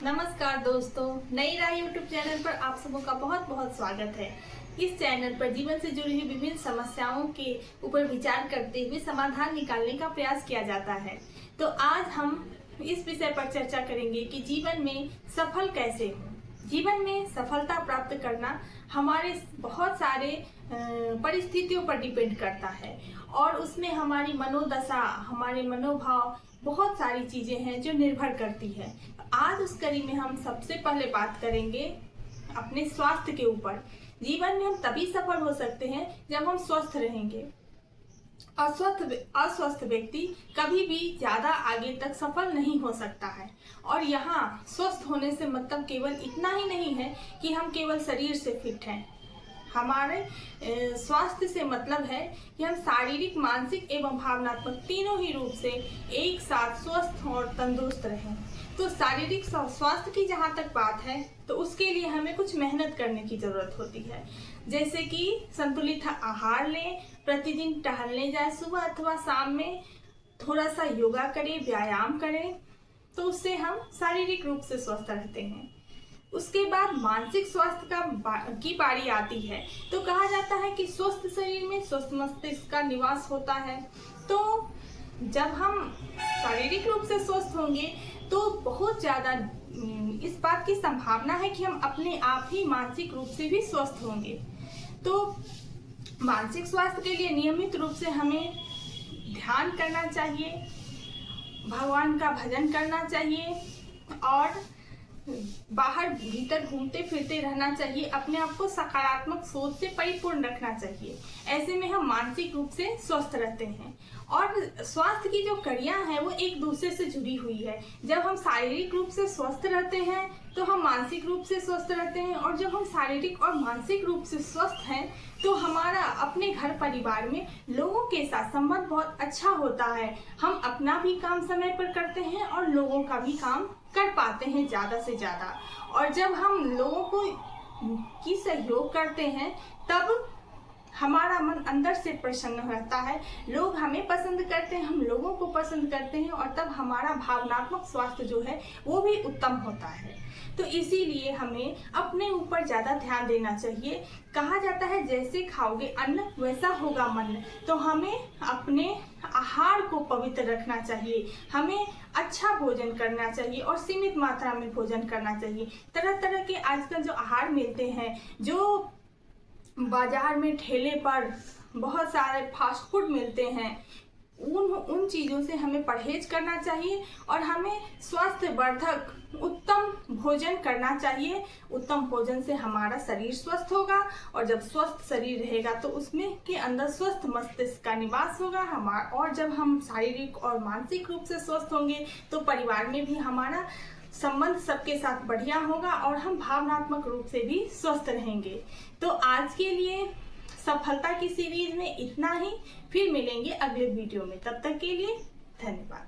नमस्कार दोस्तों, नई राह यूट्यूब चैनल पर आप सबों का बहुत बहुत स्वागत है। इस चैनल पर जीवन से जुड़ी हुई विभिन्न समस्याओं के ऊपर विचार करते हुए समाधान निकालने का प्रयास किया जाता है। तो आज हम इस विषय पर चर्चा करेंगे कि जीवन में सफल कैसे हो। जीवन में सफलता प्राप्त करना हमारे बहुत सारे परिस्थितियों पर डिपेंड करता है और उसमें हमारी मनोदशा, हमारे मनोभाव, बहुत सारी चीजें हैं जो निर्भर करती है। आज उस कड़ी में हम सबसे पहले बात करेंगे अपने स्वास्थ्य के ऊपर। जीवन में हम तभी सफल हो सकते हैं जब हम स्वस्थ रहेंगे। अस्वस्थ व्यक्ति कभी भी ज्यादा आगे तक सफल नहीं हो सकता है। और यहाँ स्वस्थ होने से मतलब केवल इतना ही नहीं है कि हम केवल शरीर से फिट हैं। हमारे स्वास्थ्य से मतलब है कि हम शारीरिक, मानसिक एवं भावनात्मक तीनों ही रूप से एक साथ स्वस्थ और तंदुरुस्त रहें। तो शारीरिक स्वास्थ्य की जहाँ तक बात है तो उसके लिए हमें कुछ मेहनत करने की जरूरत होती है। जैसे कि संतुलित आहार लें, प्रतिदिन टहलने जाए, सुबह अथवा शाम में थोड़ा सा योगा करें, व्यायाम करें, तो उससे हम शारीरिक रूप से स्वस्थ रहते हैं। उसके बाद मानसिक स्वास्थ्य की बारी आती है। तो कहा जाता है कि स्वस्थ शरीर में स्वस्थ मस्तिष्क का निवास होता है। तो जब हम शारीरिक रूप से स्वस्थ होंगे तो बहुत ज्यादा इस बात की संभावना है कि हम अपने आप ही मानसिक रूप से भी स्वस्थ होंगे। तो मानसिक स्वास्थ्य के लिए नियमित रूप से हमें ध्यान करना चाहिए, भगवान का भजन करना चाहिए और बाहर भीतर घूमते फिरते रहना चाहिए। अपने आप को सकारात्मक सोच से परिपूर्ण रखना चाहिए। ऐसे में हम मानसिक रूप से स्वस्थ रहते हैं। और स्वास्थ्य की जो कड़ियां हैं वो एक दूसरे से जुड़ी हुई है। जब हम शारीरिक रूप से स्वस्थ रहते हैं तो हम मानसिक रूप से स्वस्थ रहते हैं, और जब हम शारीरिक और मानसिक रूप से स्वस्थ हैं तो हमारा अपने घर परिवार में लोगों के साथ संबंध बहुत अच्छा होता है। हम अपना भी काम समय पर करते हैं और लोगों का भी काम कर पाते हैं ज्यादा से ज्यादा। और जब हम लोगों को की सहयोग करते हैं तब हमारा मन अंदर से प्रसन्न रहता है। लोग हमें पसंद करते हैं, हम लोगों को पसंद करते हैं, और तब हमारा भावनात्मक स्वास्थ्य जो है वो भी उत्तम होता है। तो इसीलिए हमें अपने ऊपर ज्यादा ध्यान देना चाहिए। कहा जाता है जैसे खाओगे अन्न वैसा होगा मन। तो हमें अपने आहार को पवित्र रखना चाहिए, हमें अच्छा भोजन करना चाहिए और सीमित मात्रा में भोजन करना चाहिए। तरह तरह के आजकल जो आहार मिलते हैं, जो बाजार में ठेले पर बहुत सारे फास्ट फूड मिलते हैं, उन चीजों से हमें परहेज करना चाहिए और हमें स्वास्थ्य वर्धक उत्तम भोजन करना चाहिए। उत्तम भोजन से हमारा शरीर स्वस्थ होगा, और जब स्वस्थ शरीर रहेगा तो उसमें के अंदर स्वस्थ मस्तिष्क का निवास होगा। और जब हम शारीरिक और मानसिक रूप से स्वस्थ होंगे तो परिवार में भी हमारा संबंध सबके साथ बढ़िया होगा और हम भावनात्मक रूप से भी स्वस्थ रहेंगे। तो आज के लिए सफलता की सीरीज में इतना ही। फिर मिलेंगे अगले वीडियो में। तब तक के लिए धन्यवाद।